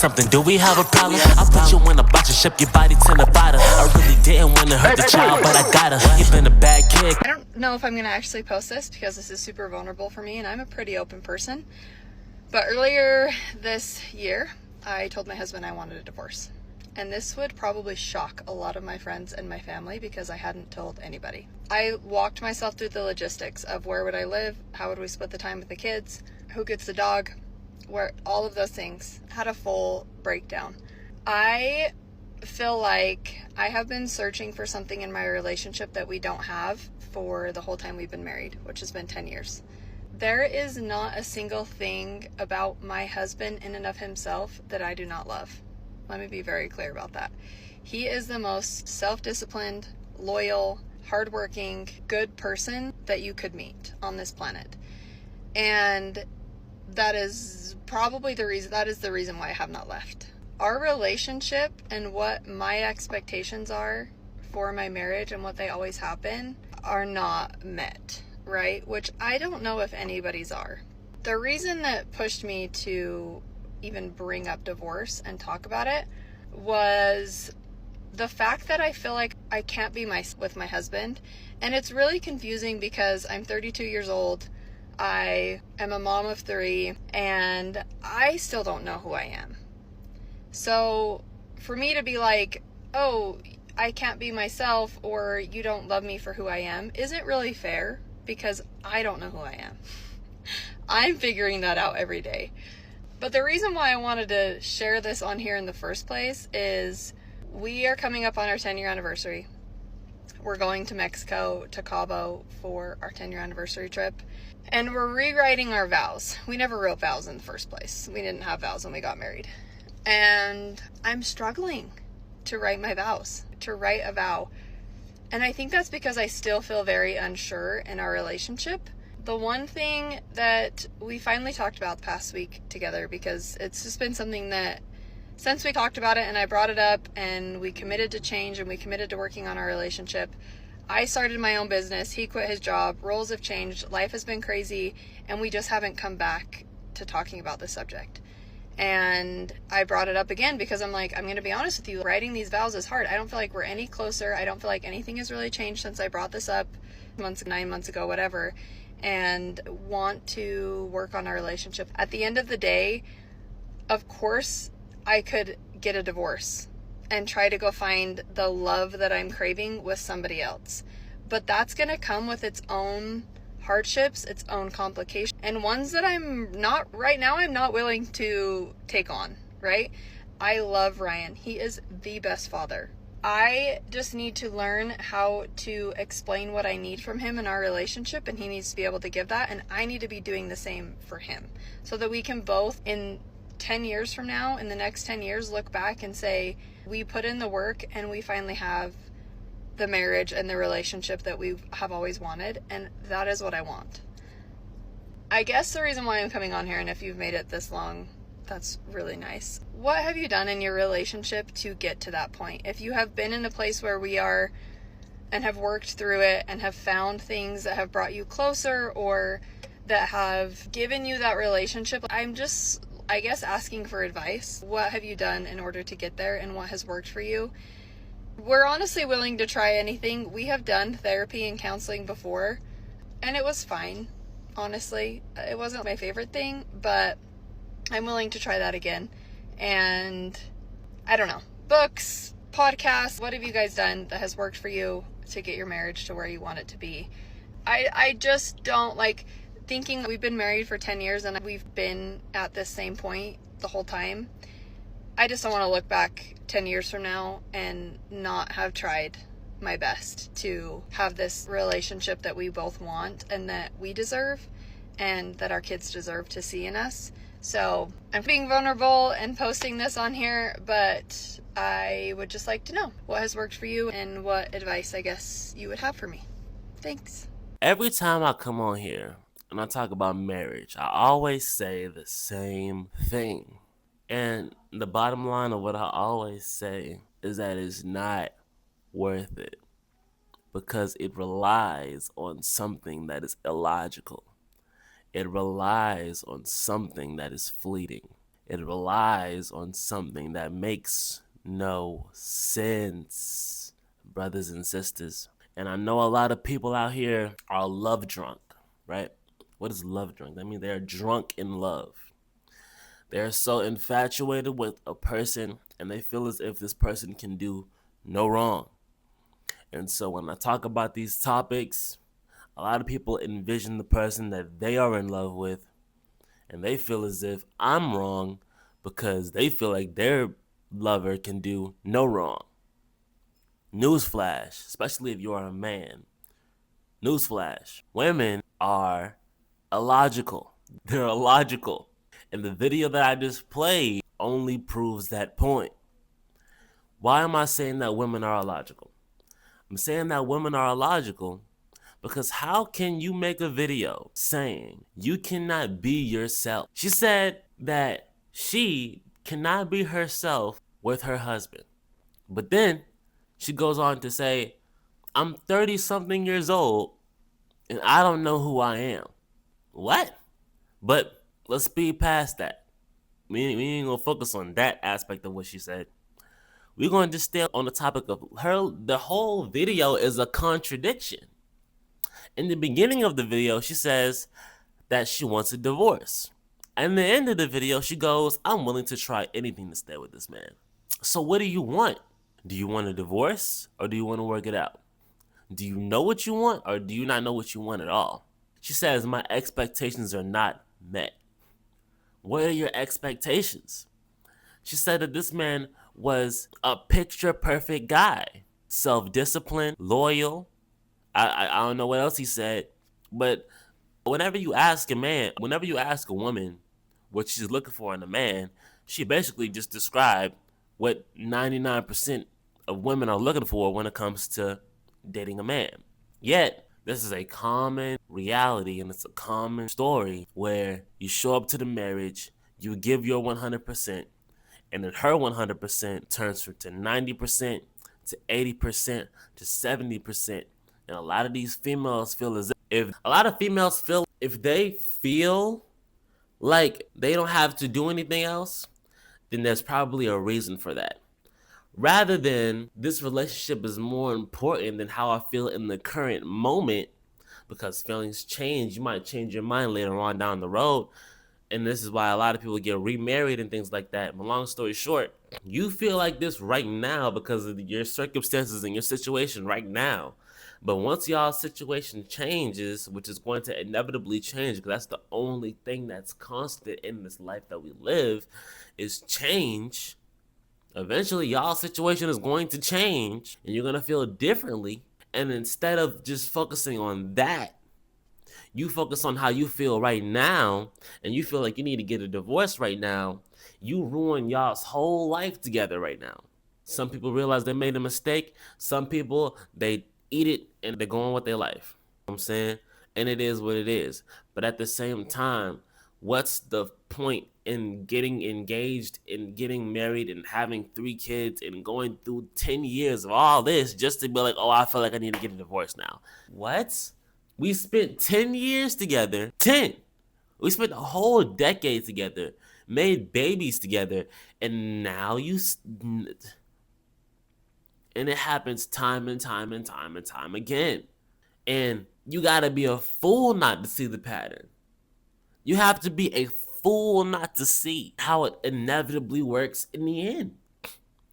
something, do we have a problem? I put you in a box and ship your body to Nevada. I really didn't want to hurt the child, but I gotta. You've been a bad kid. I don't know if I'm going to actually post this because this is super vulnerable for me and I'm a pretty open person. But earlier this year, I told my husband I wanted a divorce. And this would probably shock a lot of my friends and my family because I hadn't told anybody. I walked myself through the logistics of where would I live, how would we split the time with the kids, who gets the dog, where all of those things. Had a full breakdown. I feel like I have been searching for something in my relationship that we don't have for the whole time we've been married, which has been 10 years. There is not a single thing about my husband in and of himself that I do not love. Let me be very clear about that. He is the most self-disciplined, loyal, hardworking, good person that you could meet on this planet. And that is probably the reason why I have not left. Our relationship and what my expectations are for my marriage and what they always have been are not met, right? Which I don't know if anybody's are. The reason that pushed me to even bring up divorce and talk about it was the fact that I feel like I can't be with my husband. And it's really confusing because I'm 32 years old. I am a mom of 3 and I still don't know who I am. So for me to be like, oh, I can't be myself or you don't love me for who I am isn't really fair because I don't know who I am. I'm figuring that out every day. But the reason why I wanted to share this on here in the first place is we are coming up on our 10-year anniversary. We're going to Mexico, to Cabo for our 10-year anniversary trip. And we're rewriting our vows. We never wrote vows in the first place. We didn't have vows when we got married. And I'm struggling to write my vows, to write a vow. And I think that's because I still feel very unsure in our relationship. The one thing that we finally talked about the past week together, because it's just been something that since we talked about it and I brought it up and we committed to change and we committed to working on our relationship, I started my own business. He quit his job. Roles have changed. Life has been crazy. And we just haven't come back to talking about this subject. And I brought it up again because I'm like, I'm going to be honest with you. Writing these vows is hard. I don't feel like we're any closer. I don't feel like anything has really changed since I brought this up 9 months ago, whatever. And want to work on our relationship. At the end of the day, of course, I could get a divorce and try to go find the love that I'm craving with somebody else. But that's going to come with its own hardships, its own complications, and ones that I'm not willing to take on, right? I love Ryan. He is the best father. I just need to learn how to explain what I need from him in our relationship, and he needs to be able to give that, and I need to be doing the same for him so that we can both, in 10 years from now, in the next 10 years, look back and say, we put in the work and we finally have the marriage and the relationship that we have always wanted, and that is what I want. I guess the reason why I'm coming on here, and if you've made it this long, that's really nice. What have you done in your relationship to get to that point? If you have been in a place where we are and have worked through it and have found things that have brought you closer or that have given you that relationship, I'm just, I guess, asking for advice. What have you done in order to get there and what has worked for you? We're honestly willing to try anything. We have done therapy and counseling before and it was fine. Honestly, it wasn't my favorite thing, but I'm willing to try that again. And I don't know, books, podcasts, what have you guys done that has worked for you to get your marriage to where you want it to be? I just don't like thinking we've been married for 10 years and we've been at this same point the whole time. I just don't want to look back 10 years from now and not have tried my best to have this relationship that we both want and that we deserve and that our kids deserve to see in us. So I'm being vulnerable and posting this on here, but I would just like to know what has worked for you and what advice I guess you would have for me. Thanks. Every time I come on here and I talk about marriage, I always say the same thing. And the bottom line of what I always say is that it's not worth it because it relies on something that is illogical. It relies on something that is fleeting. It relies on something that makes no sense, brothers and sisters. And I know a lot of people out here are love drunk, right? What is love drunk? That means they're drunk in love. They're so infatuated with a person and they feel as if this person can do no wrong. And so when I talk about these topics, a lot of people envision the person that they are in love with and they feel as if I'm wrong because they feel like their lover can do no wrong. Newsflash, especially if you're a man. Newsflash, women are illogical. They're illogical. And the video that I just played only proves that point. Why am I saying that women are illogical? I'm saying that women are illogical because how can you make a video saying you cannot be yourself? She said that she cannot be herself with her husband. But then she goes on to say, I'm 30 something years old and I don't know who I am. What? But let's speed past that. We ain't gonna focus on that aspect of what she said. We're gonna just stay on the topic of her. The whole video is a contradiction. In the beginning of the video, she says that she wants a divorce. And the end of the video, she goes, I'm willing to try anything to stay with this man. So what do you want? Do you want a divorce or do you want to work it out? Do you know what you want or do you not know what you want at all? She says, my expectations are not met. What are your expectations? She said that this man was a picture perfect guy, self-disciplined, loyal. I don't know what else he said, but whenever you ask a woman what she's looking for in a man, she basically just described what 99% of women are looking for when it comes to dating a man. Yet, this is a common reality and it's a common story where you show up to the marriage, you give your 100%, and then her 100% turns to 90%, to 80%, to 70%. And a lot of these females feel as if they feel like they don't have to do anything else, then there's probably a reason for that. Rather than this relationship is more important than how I feel in the current moment, because feelings change. You might change your mind later on down the road. And this is why a lot of people get remarried and things like that. But long story short, you feel like this right now because of your circumstances and your situation right now. But once y'all's situation changes, which is going to inevitably change, because that's the only thing that's constant in this life that we live, is change. Eventually, y'all's situation is going to change, and you're going to feel differently. And instead of just focusing on that, you focus on how you feel right now, and you feel like you need to get a divorce right now, you ruin y'all's whole life together right now. Some people realize they made a mistake. Some people, they eat it and they go on with their life. You know what I'm saying? And it is what it is. But at the same time, what's the point in getting engaged and getting married and having 3 kids and going through 10 years of all this just to be like, oh, I feel like I need to get a divorce now? What? We spent 10 years together. 10. We spent a whole decade together, made babies together, and now and it happens time and time and time and time again. And you gotta be a fool not to see the pattern. You have to be a fool not to see how it inevitably works in the end.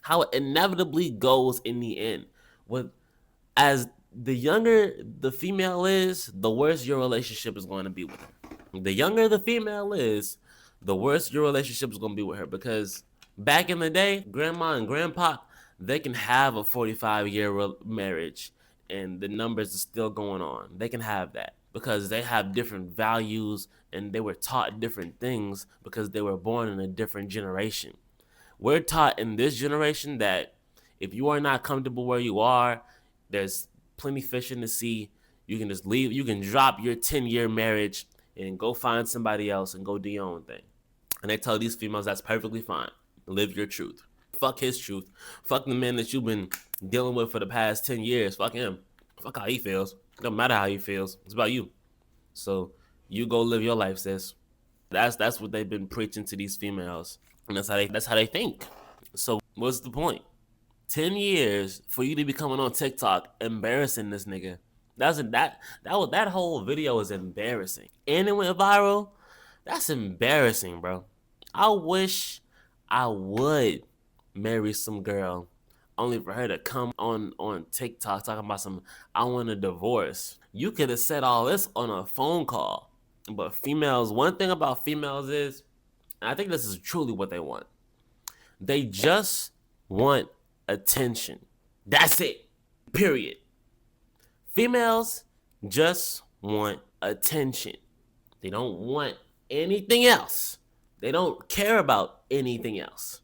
How it inevitably goes in the end. As the younger the female is, the worse your relationship is going to be with her. The younger the female is, the worse your relationship is going to be with her. Because back in the day, grandma and grandpa, they can have a 45-year marriage and the numbers are still going on. They can have that because they have different values and they were taught different things because they were born in a different generation. We're taught in this generation that if you are not comfortable where you are, there's plenty fish in the sea. You can just leave. You can drop your 10-year marriage and go find somebody else and go do your own thing. And they tell these females that's perfectly fine. Live your truth. Fuck his truth. Fuck the man that you've been dealing with for the past 10 years. Fuck him. Fuck how he feels. It don't matter how he feels. It's about you. So you go live your life, sis. That's what they've been preaching to these females. And that's how they think. So what's the point? 10 years for you to be coming on TikTok embarrassing this nigga. That whole video was embarrassing. And it went viral. That's embarrassing, bro. I wish I would marry some girl only for her to come on TikTok talking about some I want a divorce. You could have said all this on a phone call. But females, one thing about females is, and I think this is truly what they want. They just want attention. That's it. Period. Females just want attention. They don't want anything else. They don't care about anything else.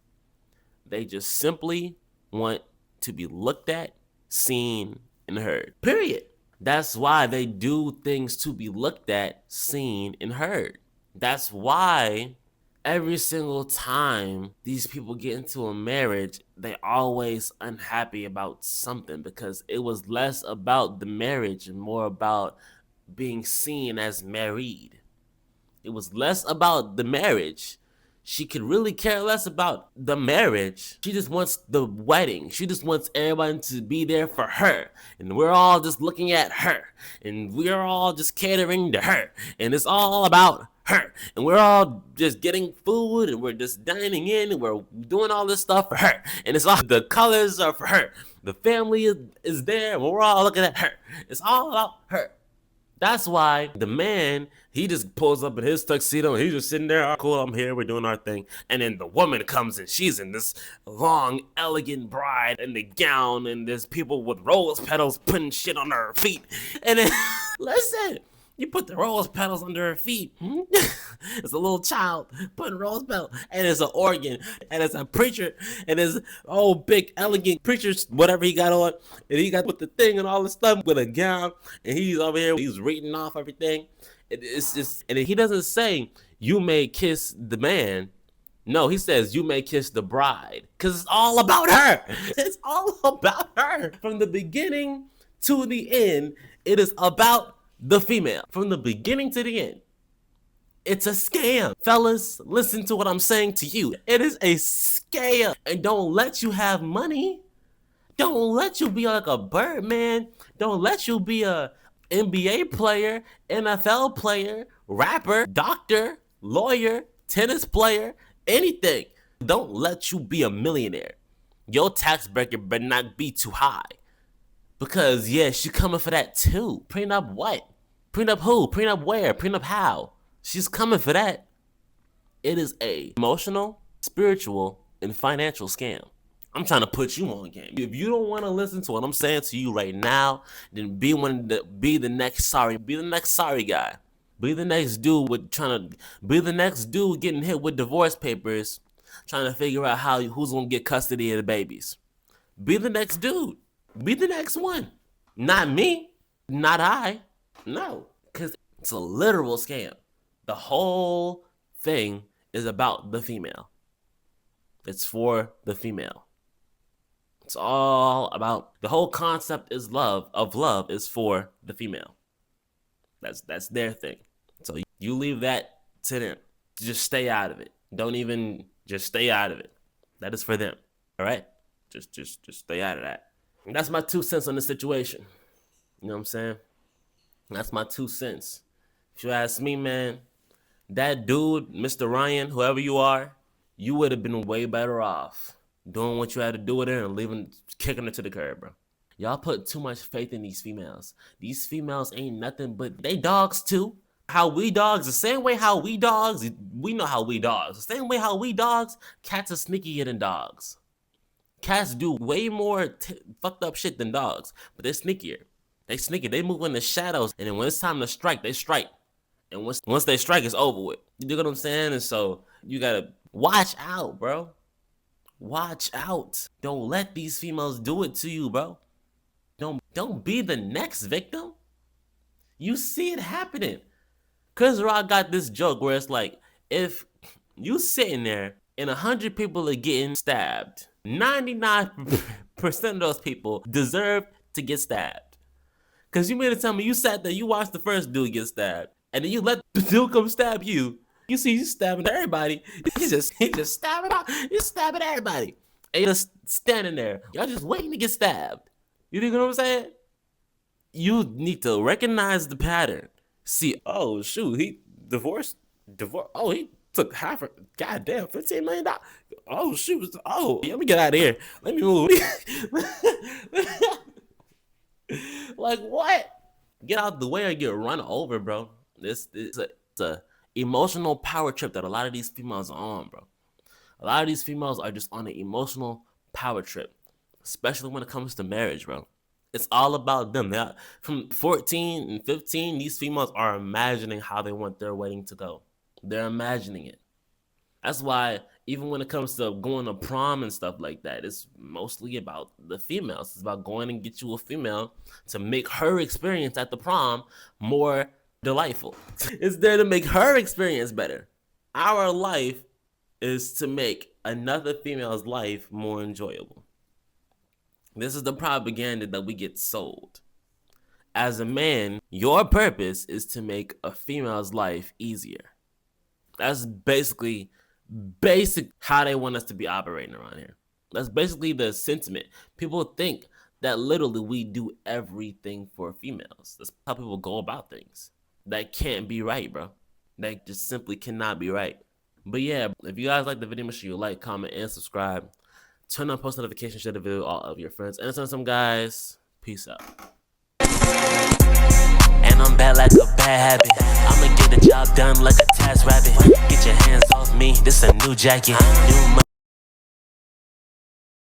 They just simply want to be looked at, seen, and heard. Period. That's why they do things to be looked at, seen, and heard. That's why every single time these people get into a marriage, they always unhappy about something, because it was less about the marriage and more about being seen as married. It was less about the marriage. She could really care less about the marriage. She just wants the wedding. She just wants everybody to be there for her. And we're all just looking at her. And we're all just catering to her. And it's all about her. And we're all just getting food, and we're just dining in, and we're doing all this stuff for her. And it's all, the colors are for her. The family is there, and we're all looking at her. It's all about her. That's why the man, he just pulls up in his tuxedo and he's just sitting there, cool, I'm here, we're doing our thing. And then the woman comes and she's in this long, elegant bride in the gown, and there's people with rose petals putting shit on her feet. And then, listen, you put the rose petals under her feet. It's a little child putting rose petals, and it's an organ, and it's a preacher, and it's big elegant preacher, whatever he got on, and he got with the thing and all this stuff with a gown, and he's over here, he's reading off everything. It's just, and he doesn't say you may kiss the man. No, he says you may kiss the bride, because it's all about her. It's all about her. From the beginning to the end, it is about the female. From the beginning to the end, it's a scam. Fellas, listen to what I'm saying to you. It is a scam. And don't let you have money. Don't let you be like a Birdman. Don't let you be a NBA player, NFL player, rapper, doctor, lawyer, tennis player, anything. Don't let you be a millionaire. Your tax bracket better not be too high. Because, yeah, she coming for that too. Prenup what? Prenup who? Prenup where? Prenup how? She's coming for that. It is a emotional, spiritual, and financial scam. I'm trying to put you on game. If you don't want to listen to what I'm saying to you right now, then be the next sorry guy. Be the next dude be the next dude getting hit with divorce papers, trying to figure out who's gonna get custody of the babies. Be the next dude. Be the next one. Not me. Not I. No, because it's a literal scam. The whole thing is about the female. It's for the female. It's all about, the whole concept is love is for the female. That's their thing. So you leave that to them. Just stay out of it. Just stay out of it. That is for them. All right? Just stay out of that. And that's my 2 cents on the situation. You know what I'm saying? That's my 2 cents. If you ask me, man, that dude, Mr. Ryan, whoever you are, you would have been way better off doing what you had to do with her and kicking her to the curb, bro. Y'all put too much faith in these females. These females ain't nothing but, they dogs too. How we dogs, the same way how we dogs, we know how we dogs. The same way how we dogs, cats are sneakier than dogs. Cats do way more fucked up shit than dogs, but they're sneakier. They sneaky. They move in the shadows, and then when it's time to strike, they strike. And once they strike, it's over with. You know what I'm saying? And so you gotta watch out, bro. Watch out. Don't let these females do it to you, bro. Don't be the next victim. You see it happening. Chris Rock got this joke where it's like, if you sitting there and 100 people are getting stabbed, 99% of those people deserve to get stabbed. Because you mean to tell me you sat there, you watched the first dude get stabbed, and then you let the dude come stab you, You see, he's stabbing everybody. He just stabbing out. He's stabbing everybody. And you're just standing there. Y'all just waiting to get stabbed. You think what I'm saying? You need to recognize the pattern. See, oh shoot, he divorced. Oh, he took half. Goddamn, $15 million. Oh shoot. Oh, let me get out of here. Let me move. Like what? Get out the way or get run over, bro. This is a emotional power trip that a lot of these females are on, bro. A lot of these females are just on an emotional power trip, especially when it comes to marriage, bro. It's all about them. From 14 and 15, these females are imagining how they want their wedding to go. They're imagining it. That's why even when it comes to going to prom and stuff like that, it's mostly about the females. It's about going and get you a female to make her experience at the prom more delightful. It's there to make her experience better. Our life is to make another female's life more enjoyable. This is the propaganda that we get sold. As a man, your purpose is to make a female's life easier. That's basic how they want us to be operating around here. That's basically the sentiment. People think that literally we do everything for females. That's how people go about things. That can't be right, bro. That just simply cannot be right. But yeah, if you guys like the video, make sure you like, comment, and subscribe. Turn on post notifications, share the video with all of your friends. And until some guys, peace out. And I'm bad like a bad habit. I'ma get the job done like a task rabbit. Get your hands off me, this a new jacket. New